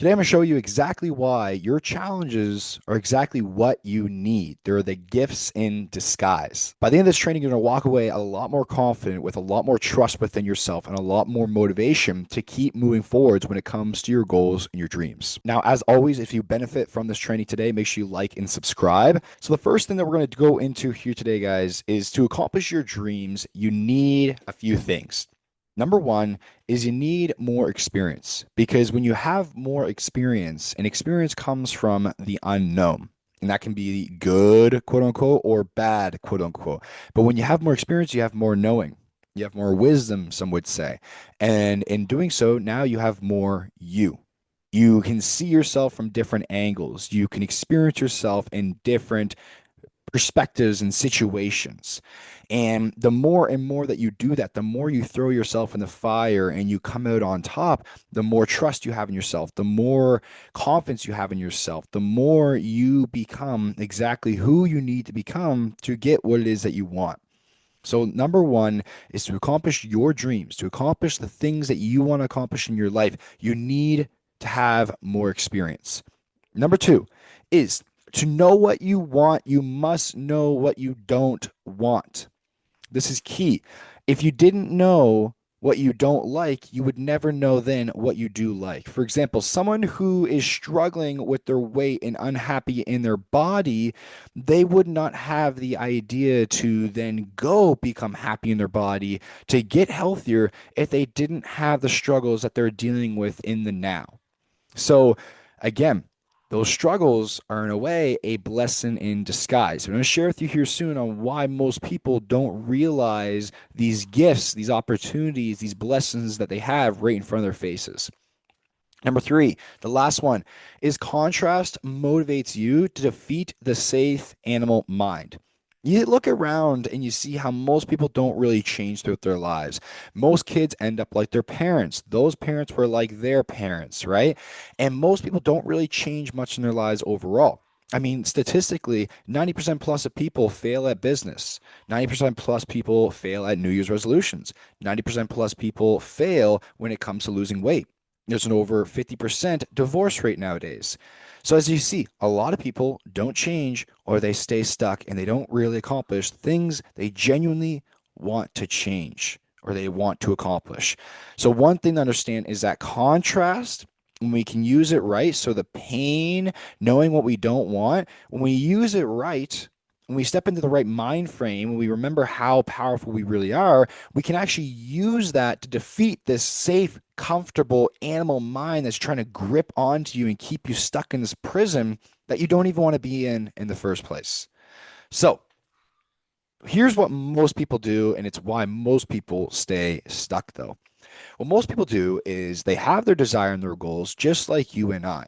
Today, I'm going to show you exactly why your challenges are exactly what you need. They're the gifts in disguise. By the end of this training, you're going to walk away a lot more confident, with a lot more trust within yourself, and a lot more motivation to keep moving forwards when it comes to your goals and your dreams. Now, as always, if you benefit from this training today, make sure you like and subscribe. So, the first thing that we're going to go into here today, guys, is to accomplish your dreams, you need a few things. Number one is you need more experience, because when you have more experience, and experience comes from the unknown, and that can be good, quote unquote, or bad, quote unquote. But when you have more experience, you have more knowing, you have more wisdom, some would say. And in doing so, now you have more you. You can see yourself from different angles. You can experience yourself in different perspectives and situations. And the more and more that you do that, the more you throw yourself in the fire and you come out on top, the more trust you have in yourself, the more confidence you have in yourself, the more you become exactly who you need to become to get what it is that you want. So, number one is to accomplish your dreams, to accomplish the things that you want to accomplish in your life. You need to have more experience. Number two is to know what you want, you must know what you don't want. This is key. If you didn't know what you don't like, you would never know then what you do like. For example, someone who is struggling with their weight and unhappy in their body, they would not have the idea to then go become happy in their body, to get healthier, if they didn't have the struggles that they're dealing with in the now. So, again, those struggles are in a way a blessing in disguise. I'm going to share with you here soon on why most people don't realize these gifts, these opportunities, these blessings that they have right in front of their faces. Number three, the last one is contrast motivates you to defeat the safe animal mind. You look around and you see how most people don't really change throughout their lives. Most kids end up like their parents. Those parents were like their parents, right? And most people don't really change much in their lives overall. I mean, statistically, 90% plus of people fail at business. 90% plus people fail at New Year's resolutions. 90% plus people fail when it comes to losing weight. There's an over 50% divorce rate nowadays. So, as you see, a lot of people don't change, or they stay stuck and they don't really accomplish things they genuinely want to change or they want to accomplish. So, one thing to understand is that contrast, when we can use it right, so the pain, knowing what we don't want, when we use it right, when we step into the right mind frame, when we remember how powerful we really are, we can actually use that to defeat this safe, comfortable animal mind that's trying to grip onto you and keep you stuck in this prison that you don't even want to be in the first place. So, here's what most people do, and it's why most people stay stuck, though. What most people do is they have their desire and their goals just like you and I.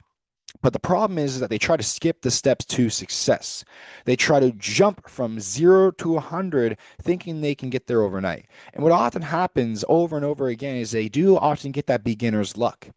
But the problem is that they try to skip the steps to success. They try to jump from 0 to 100 thinking they can get there overnight. And what often happens over and over again is they do often get that beginner's luck.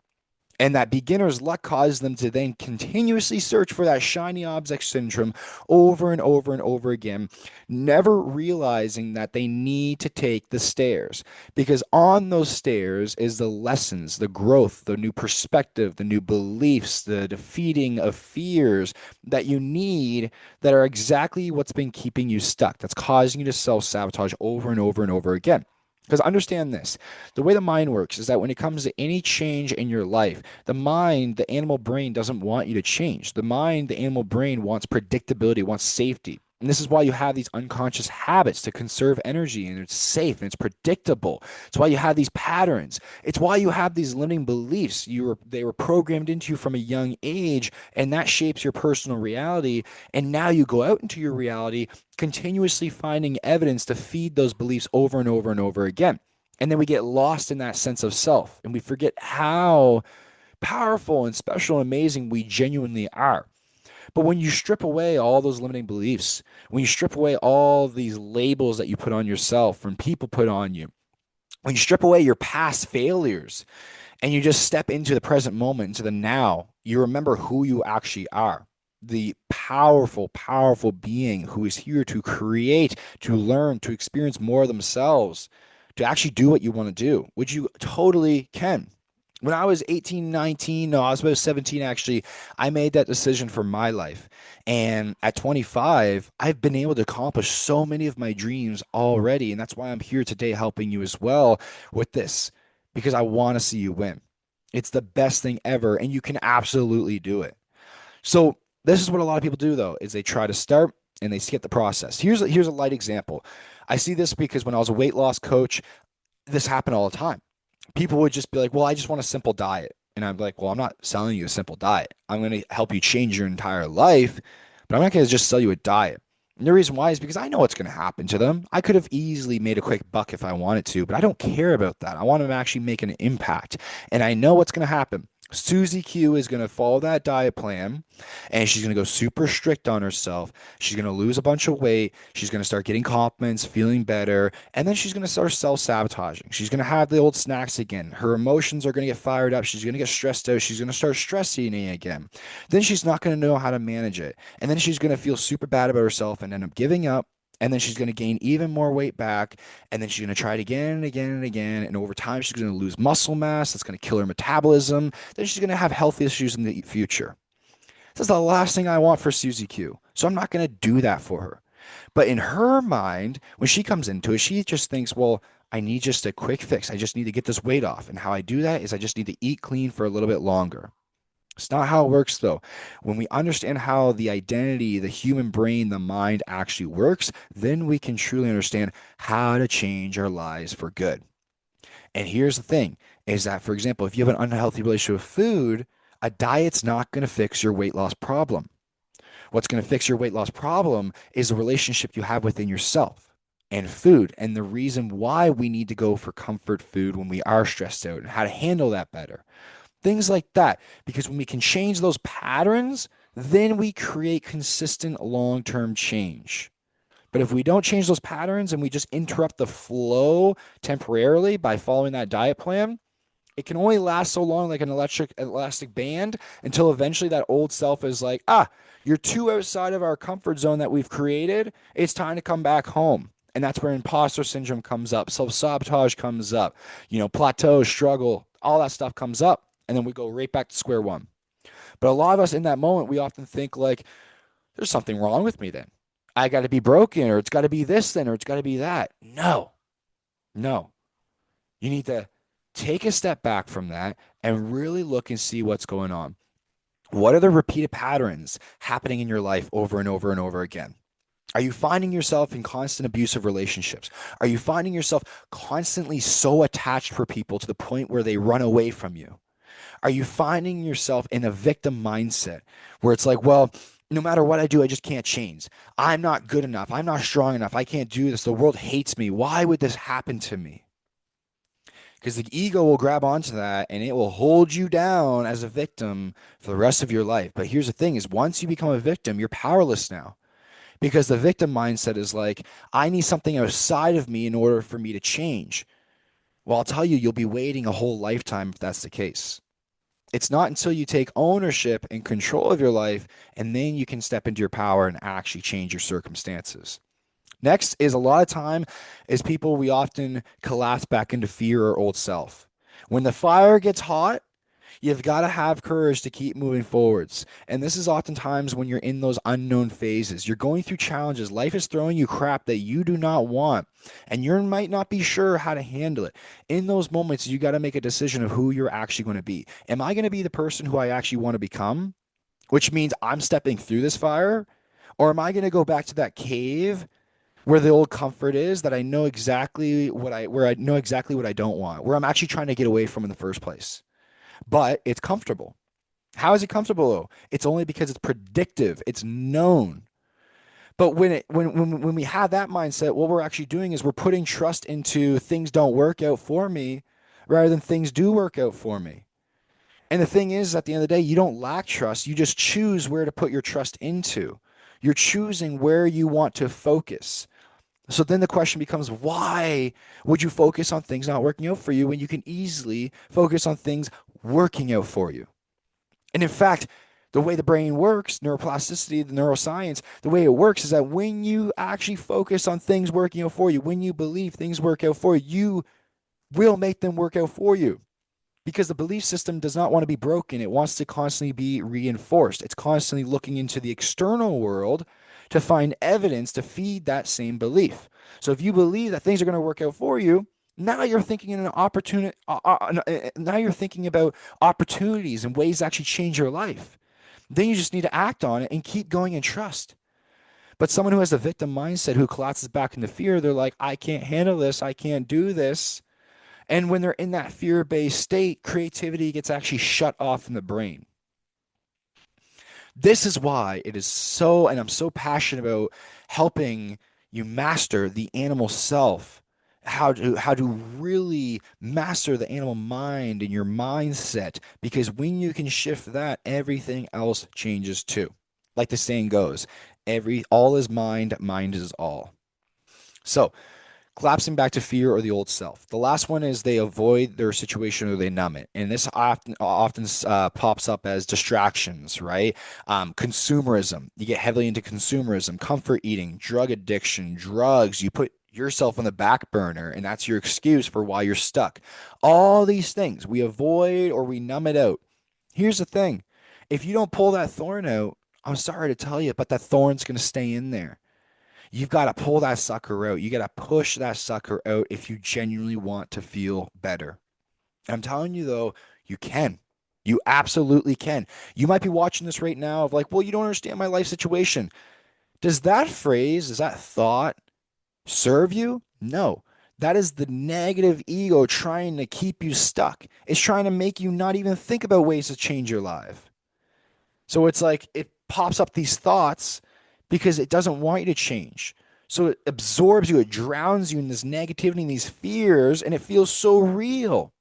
And that beginner's luck causes them to then continuously search for that shiny object syndrome over and over and over again, never realizing that they need to take the stairs. Because on those stairs is the lessons, the growth, the new perspective, the new beliefs, the defeating of fears that you need, that are exactly what's been keeping you stuck, that's causing you to self sabotage over and over and over again. Because understand this, the way the mind works is that when it comes to any change in your life, the mind, the animal brain doesn't want you to change. The mind, the animal brain wants predictability, wants safety. And this is why you have these unconscious habits to conserve energy, and it's safe and it's predictable. It's why you have these patterns. It's why you have these limiting beliefs. They were programmed into you from a young age, and that shapes your personal reality. And now you go out into your reality continuously finding evidence to feed those beliefs over and over and over again. And then we get lost in that sense of self, and we forget how powerful and special and amazing we genuinely are. But when you strip away all those limiting beliefs, when you strip away all these labels that you put on yourself and people put on you, when you strip away your past failures and you just step into the present moment, into the now, you remember who you actually are. The powerful, powerful being who is here to create, to learn, to experience more of themselves, to actually do what you want to do, which you totally can. When I was 18, 19, no, I was about 17 actually, I made that decision for my life. And at 25, I've been able to accomplish so many of my dreams already. And that's why I'm here today helping you as well with this, because I want to see you win. It's the best thing ever, and you can absolutely do it. So this is what a lot of people do though, is they try to start and they skip the process. Here's a light example. I see this because when I was a weight loss coach, this happened all the time. People would just be like, well, I just want a simple diet. And I'm like, well, I'm not selling you a simple diet. I'm going to help you change your entire life, but I'm not going to just sell you a diet. And the reason why is because I know what's going to happen to them. I could have easily made a quick buck if I wanted to, but I don't care about that. I want them to actually make an impact. And I know what's going to happen. Susie Q is going to follow that diet plan and she's going to go super strict on herself. She's going to lose a bunch of weight. She's going to start getting compliments, feeling better. And then she's going to start self sabotaging. She's going to have the old snacks again. Her emotions are going to get fired up. She's going to get stressed out. She's going to start stress eating again. Then she's not going to know how to manage it. And then she's going to feel super bad about herself and end up giving up. And then she's going to gain even more weight back. And then she's going to try it again and again and again. And over time, she's going to lose muscle mass. That's going to kill her metabolism. Then she's going to have health issues in the future. This is the last thing I want for Susie Q. So I'm not going to do that for her. But in her mind, when she comes into it, she just thinks, well, I need just a quick fix. I just need to get this weight off. And how I do that is I just need to eat clean for a little bit longer. It's not how it works, though. When we understand how the identity, the human brain, the mind actually works, then we can truly understand how to change our lives for good. And here's the thing is that, for example, if you have an unhealthy relationship with food, a diet's not going to fix your weight loss problem. What's going to fix your weight loss problem is the relationship you have within yourself and food, and the reason why we need to go for comfort food when we are stressed out and how to handle that better. Things like that. Because when we can change those patterns, then we create consistent long term change. But if we don't change those patterns and we just interrupt the flow temporarily by following that diet plan, it can only last so long, like an elastic band, until eventually that old self is like, you're too outside of our comfort zone that we've created. It's time to come back home. And that's where imposter syndrome comes up, self-sabotage comes up, plateau, struggle, all that stuff comes up. And then we go right back to square one. But a lot of us in that moment, we often think like, there's something wrong with me then. I got to be broken, or it's got to be this then, or it's got to be that. No, no. You need to take a step back from that and really look and see what's going on. What are the repeated patterns happening in your life over and over and over again? Are you finding yourself in constant abusive relationships? Are you finding yourself constantly so attached for people to the point where they run away from you? Are you finding yourself in a victim mindset where it's like, well, no matter what I do, I just can't change. I'm not good enough. I'm not strong enough. I can't do this. The world hates me. Why would this happen to me? Because the ego will grab onto that and it will hold you down as a victim for the rest of your life. But here's the thing is once you become a victim, you're powerless now. Because the victim mindset is like, I need something outside of me in order for me to change. Well, I'll tell you, you'll be waiting a whole lifetime if that's the case. It's not until you take ownership and control of your life and then you can step into your power and actually change your circumstances. Next is a lot of time is people we often collapse back into fear or old self. When the fire gets hot, you've got to have courage to keep moving forwards. And this is oftentimes when you're in those unknown phases. You're going through challenges. Life is throwing you crap that you do not want, and you might not be sure how to handle it. In those moments, you got to make a decision of who you're actually going to be. Am I going to be the person who I actually want to become, which means I'm stepping through this fire? Or am I going to go back to that cave where the old comfort is that I know exactly where I know exactly what I don't want, where I'm actually trying to get away from in the first place? But it's comfortable. How is it comfortable though? It's only because it's predictive. It's known. But when we have that mindset, what we're actually doing is we're putting trust into things don't work out for me rather than things do work out for me. And the thing is, at the end of the day, you don't lack trust. You just choose where to put your trust into. You're choosing where you want to focus. So then the question becomes, why would you focus on things not working out for you when you can easily focus on things working out for you? And in fact, the way the brain works, neuroplasticity, the neuroscience, the way it works is that when you actually focus on things working out for you, when you believe things work out for you, you will make them work out for you. because the belief system does not want to be broken. It wants to constantly be reinforced. It's constantly looking into the external world to find evidence to feed that same belief. So if you believe that things are going to work out for you, now you're thinking in an opportunity. Now you're thinking about opportunities and ways to actually change your life. Then you just need to act on it and keep going and trust. But someone who has a victim mindset who collapses back into fear, they're like, I can't handle this. I can't do this. And when they're in that fear based state, creativity gets actually shut off in the brain. This is why it is so, and I'm so passionate about helping you master the animal self, how to really master the animal mind and your mindset, because when you can shift that, everything else changes too. Like the saying goes, every all is mind, mind is all. So collapsing back to fear or the old self. The last one is they avoid their situation or they numb it, and this often pops up as distractions, right? Consumerism. You get heavily into consumerism, comfort eating, drug addiction, drugs. You put yourself on the back burner, and that's your excuse for why you're stuck. All these things we avoid or we numb it out. Here's the thing: if you don't pull that thorn out, I'm sorry to tell you, but that thorn's going to stay in there. You've got to pull that sucker out. You got to push that sucker out if you genuinely want to feel better. I'm telling you, though, you can. You absolutely can. You might be watching this right now of like, well, you don't understand my life situation. Does that phrase, does that thought serve you? No. That is the negative ego trying to keep you stuck. It's trying to make you not even think about ways to change your life. So it's like it pops up these thoughts because it doesn't want you to change. So it absorbs you, it drowns you in this negativity and these fears, and it feels so real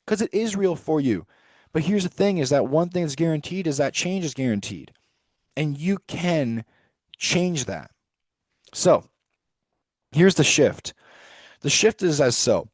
because it is real for you. But here's the thing is that one thing that's guaranteed is that change is guaranteed. And you can change that. So here's the shift. The shift is as so.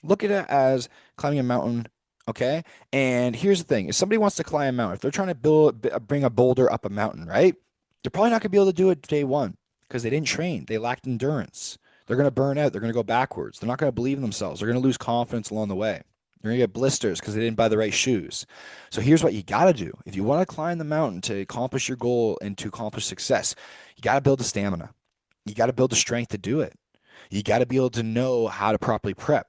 Look at it as climbing a mountain, okay? And here's the thing: if somebody wants to climb a mountain, if they're trying to bring a boulder up a mountain, right? They're probably not going to be able to do it day one because they didn't train. They lacked endurance. They're going to burn out. They're going to go backwards. They're not going to believe in themselves. They're going to lose confidence along the way. They're going to get blisters because they didn't buy the right shoes. So here's what you got to do: if you want to climb the mountain to accomplish your goal and to accomplish success, you got to build the stamina. You got to build the strength to do it. You got to be able to know how to properly prep.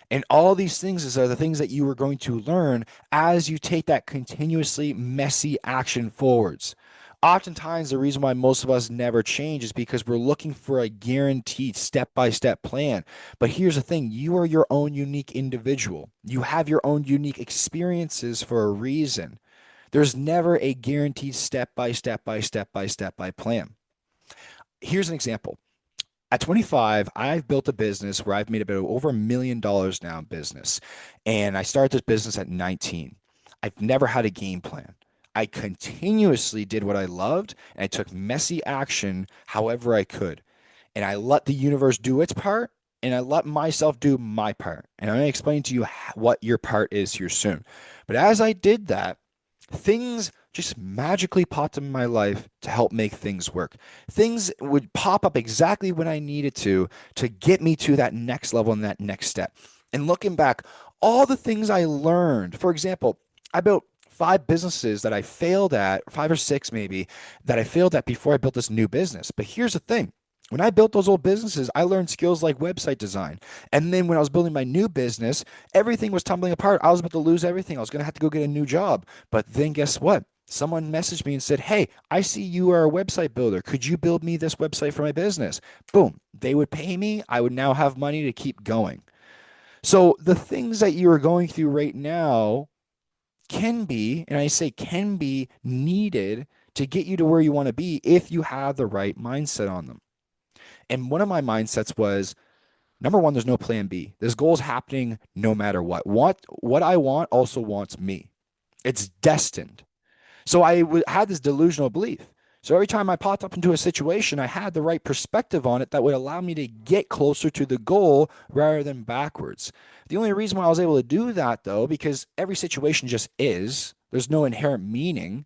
And all these things are the things that you are going to learn as you take that continuously messy action forwards. Oftentimes, the reason why most of us never change is because we're looking for a guaranteed step by step plan. But here's the thing: you are your own unique individual, you have your own unique experiences for a reason. There's never a guaranteed step by plan. Here's an example. At 25, I've built a business where I've made about over $1 million now in business. And I started this business at 19. I've never had a game plan. I continuously did what I loved and I took messy action however I could. And I let the universe do its part and I let myself do my part. And I'm going to explain to you what your part is here soon. But as I did that, things just magically popped in my life to help make things work. Things would pop up exactly when I needed to get me to that next level and that next step. And looking back, all the things I learned, for example, I built 5 businesses that I failed at, 5 or 6 maybe, that I failed at before I built this new business. But here's the thing: when I built those old businesses, I learned skills like website design. And then when I was building my new business, everything was tumbling apart. I was about to lose everything. I was going to have to go get a new job. But then guess what? Someone messaged me and said, hey, I see you are a website builder. Could you build me this website for my business? Boom. They would pay me. I would now have money to keep going. So the things that you are going through right now can be, and I say can be, needed to get you to where you want to be if you have the right mindset on them. And one of my mindsets was, number one, there's no plan B. This goal is happening no matter what. What I want also wants me. It's destined. So had this delusional belief. So every time I popped up into a situation, I had the right perspective on it that would allow me to get closer to the goal rather than backwards. The only reason why I was able to do that, though, because every situation just is, there's no inherent meaning.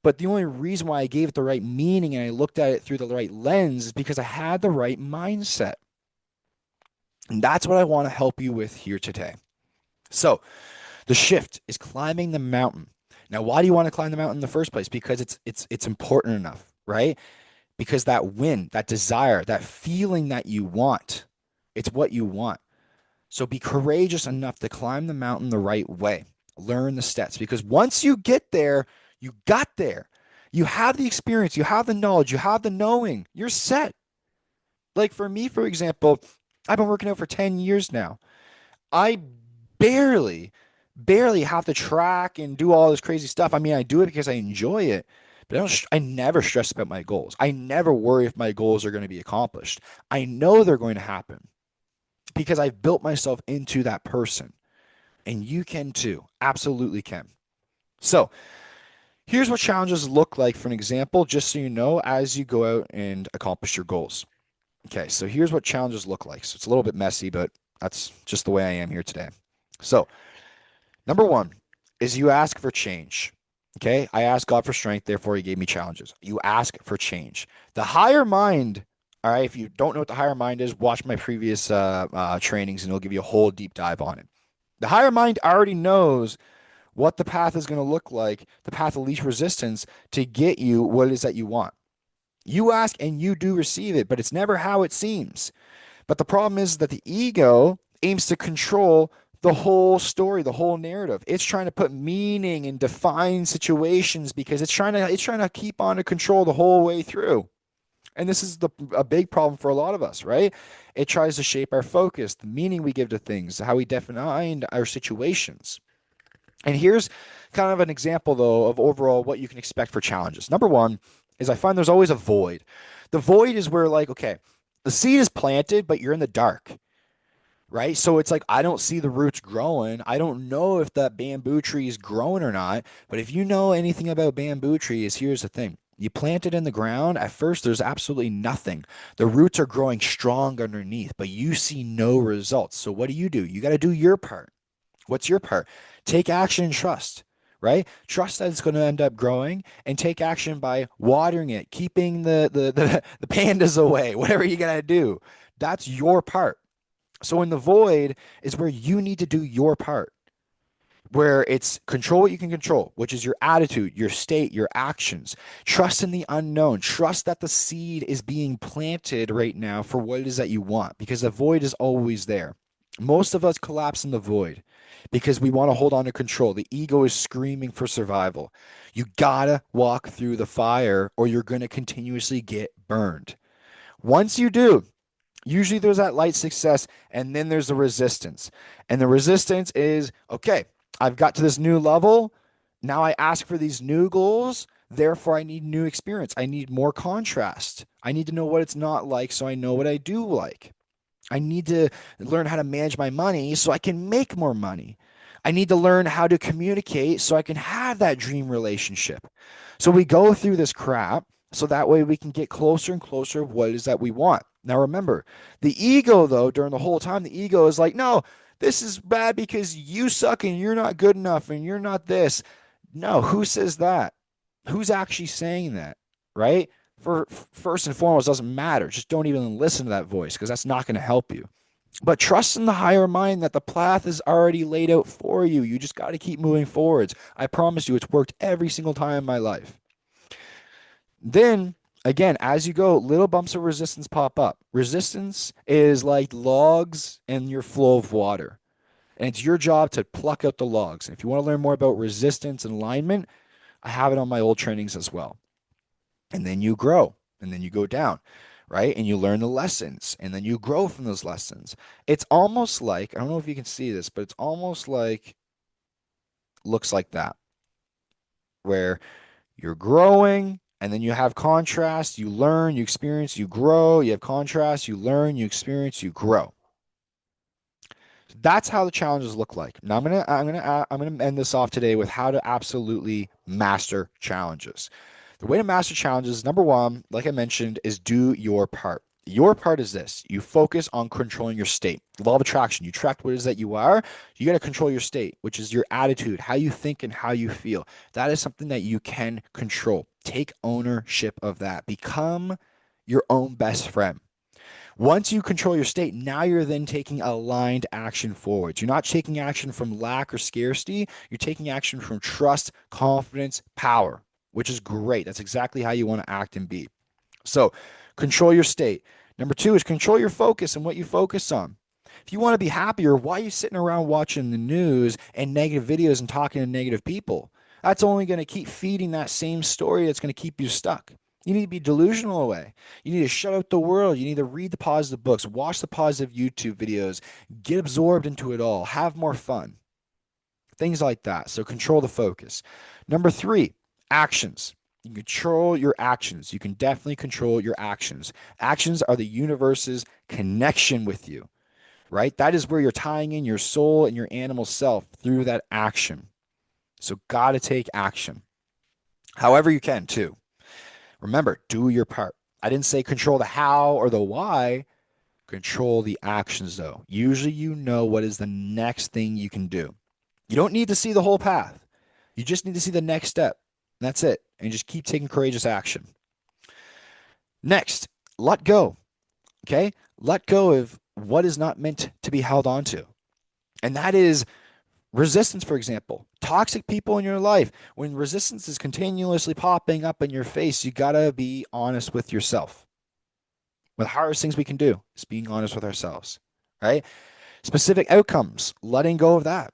But the only reason why I gave it the right meaning and I looked at it through the right lens is because I had the right mindset. And that's what I want to help you with here today. So The shift is climbing the mountain. Now, why do you want to climb the mountain in the first place? Because it's important enough, right? Because that win, that desire, that feeling that you want, it's what you want. So be courageous enough to climb the mountain the right way. Learn the steps because once you get there, you got there. You have the experience, you have the knowledge, you have the knowing. You're set. Like for me, for example, I've been working out for 10 years now. I barely, barely have to track and do all this crazy stuff. I mean, I do it because I enjoy it, but I never stress about my goals. I never worry if my goals are going to be accomplished. I know they're going to happen because I've built myself into that person. And you can too. Absolutely can. So here's what challenges look like for an example, just so you know, as you go out and accomplish your goals. Okay, so here's what challenges look like. So it's a little bit messy, but that's just the way I am here today. So, number one is you ask for change. Okay, I asked God for strength, therefore, He gave me challenges. You ask for change. The higher mind, all right, if you don't know what the higher mind is, watch my previous trainings and it'll give you a whole deep dive on it. The higher mind already knows what the path is going to look like, the path of least resistance to get you what it is that you want. You ask and you do receive it, but it's never how it seems. But the problem is that the ego aims to control the whole story, the whole narrative. It's trying to put meaning and define situations because it's trying to keep on to control the whole way through. And this is a big problem for a lot of us, right? It tries to shape our focus, the meaning we give to things, how we define our situations. And here's kind of an example, though, of overall what you can expect for challenges. Number one is I find there's always a void. The void is where, like, okay, the seed is planted, but you're in the dark, right? So it's like, I don't see the roots growing. I don't know if that bamboo tree is growing or not. But if you know anything about bamboo trees, here's the thing. You plant it in the ground, at first, there's absolutely nothing. The roots are growing strong underneath, but you see no results. So what do? You got to do your part. What's your part? Take action and trust, right? Trust that it's going to end up growing and take action by watering it, keeping the pandas away, whatever you got to do. That's your part. So in the void is where you need to do your part, where it's control what you can control, which is your attitude, your state, your actions. Trust in the unknown. Trust that the seed is being planted right now for what it is that you want, because the void is always there. Most of us collapse in the void because we want to hold on to control. The ego is screaming for survival. You gotta walk through the fire or you're going to continuously get burned. Once you do, usually there's that light success and then there's the resistance. And the resistance is okay, I've got to this new level. Now I ask for these new goals. Therefore, I need new experience. I need more contrast. I need to know what it's not like so I know what I do like. I need to learn how to manage my money so I can make more money. I need to learn how to communicate so I can have that dream relationship. So we go through this crap so that way we can get closer and closer to what it is that we want. Now remember, the ego though, during the whole time, the ego is like, no, this is bad because you suck and you're not good enough and you're not this. No, who says that? Who's actually saying that? Right? For first and foremost, doesn't matter. Just don't even listen to that voice because that's not going to help you. But trust in the higher mind that the path is already laid out for you. You just got to keep moving forwards. I promise you, it's worked every single time in my life. Then, again, as you go, little bumps of resistance pop up. Resistance is like logs in your flow of water. And it's your job to pluck out the logs. And if you want to learn more about resistance and alignment, I have it on my old trainings as well. And then you grow and then you go down, right? And you learn the lessons and then you grow from those lessons. It's almost like, I don't know if you can see this, but it's almost like, looks like that, where you're growing and then you have contrast, you learn, you experience, you grow, you have contrast, you learn, you experience, you grow. That's how the challenges look like. Now I'm gonna end this off today with how to absolutely master challenges. The way to master challenges, number one, like I mentioned, is do your part. Your part is this. You focus on controlling your state. Law of attraction. You track what it is that you are. You got to control your state, which is your attitude, how you think and how you feel. That is something that you can control. Take ownership of that. Become your own best friend. Once you control your state, now you're then taking aligned action forward. You're not taking action from lack or scarcity. You're taking action from trust, confidence, power, which is great. That's exactly how you want to act and be. So control your state. Number two is control your focus and what you focus on. If you want to be happier, why are you sitting around watching the news and negative videos and talking to negative people? That's only going to keep feeding that same story that's going to keep you stuck. You need to be delusional away. You need to shut out the world. You need to read the positive books, watch the positive YouTube videos, get absorbed into it all, have more fun. Things like that. So control the focus. Number three, actions. You control your actions. You can definitely control your actions. Actions are the universe's connection with you, right? That is where you're tying in your soul and your animal self through that action. So, got to take action. However, you can too. Remember, do your part. I didn't say control the how or the why. Control the actions, though. Usually, you know what is the next thing you can do. You don't need to see the whole path. You just need to see the next step. And that's it. And just keep taking courageous action. Next, let go. Okay? Let go of what is not meant to be held onto. And that is resistance, for example. Toxic people in your life. When resistance is continuously popping up in your face, you got to be honest with yourself. One of the hardest things we can do is being honest with ourselves, right? Specific outcomes, letting go of that.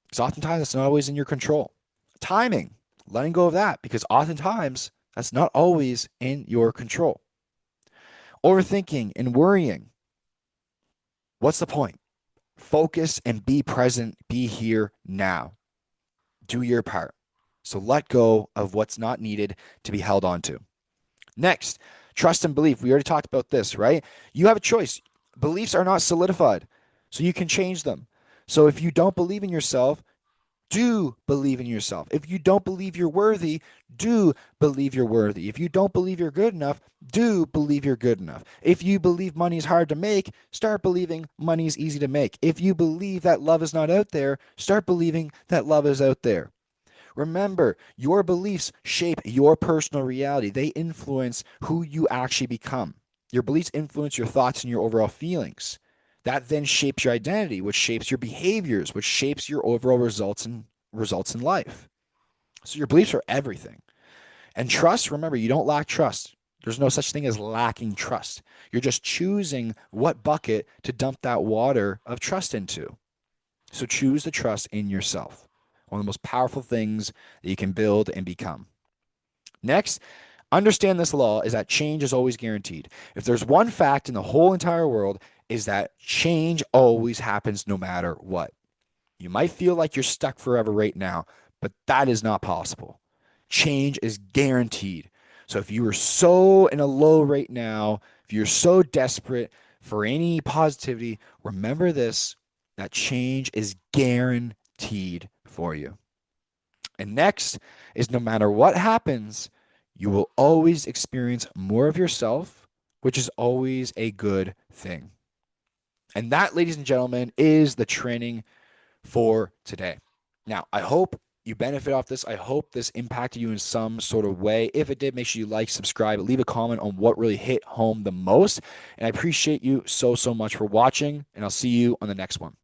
Because oftentimes it's not always in your control. Timing, letting go of that because oftentimes that's not always in your control. Overthinking and worrying. What's the point? Focus and be present, be here now. Do your part. So let go of what's not needed to be held onto. Next, trust and belief. We already talked about this, right? You have a choice. Beliefs are not solidified, so you can change them. So if you don't believe in yourself, do believe in yourself. If you don't believe you're worthy, do believe you're worthy. If you don't believe you're good enough, do believe you're good enough. If you believe money is hard to make, start believing money is easy to make. If you believe that love is not out there, start believing that love is out there. Remember, your beliefs shape your personal reality. They influence who you actually become. Your beliefs influence your thoughts and your overall feelings. That then shapes your identity, which shapes your behaviors, which shapes your overall results in life. So your beliefs are everything. And trust, remember, you don't lack trust. There's no such thing as lacking trust. You're just choosing what bucket to dump that water of trust into. So choose the trust in yourself. One of the most powerful things that you can build and become. Next, understand this law is that change is always guaranteed. If there's one fact in the whole entire world, is that change always happens no matter what. You might feel like you're stuck forever right now, but that is not possible. Change is guaranteed. So if you are so in a low right now, if you're so desperate for any positivity, remember this, that change is guaranteed for you. And next is no matter what happens, you will always experience more of yourself, which is always a good thing. And that, ladies and gentlemen, is the training for today. Now, I hope you benefit off this. I hope this impacted you in some sort of way. If it did, make sure you like, subscribe, leave a comment on what really hit home the most. And I appreciate you so much for watching, and I'll see you on the next one.